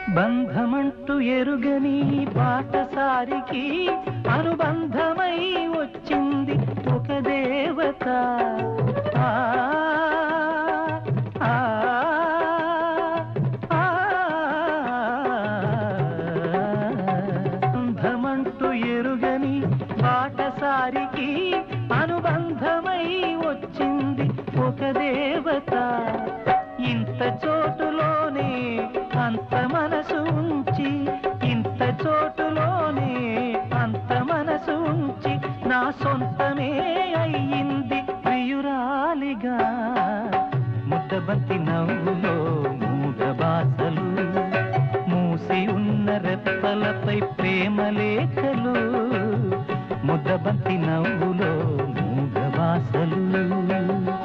బంధమంటూ ఎరుగని పాటసారికి అనుబంధమై వచ్చింది ఒక దేవత. బంధమంటూ ఎరుగని పాటసారికి అనుబంధమై వచ్చింది ఒక దేవత. ఇంత చోటులోనే అంత మనసు ఉంచి, ఇంత చోటులోనే అంత మనసు ఉంచి నా సొంతమే అయ్యింది ప్రియురాలిగా. ముద్దబంతి నవ్వులో మూగ బాసలు, మూసి ఉన్న రెప్పలపై ప్రేమ లేఖలు. ముద్దబంతి నవ్వులో మూగ బాసలు.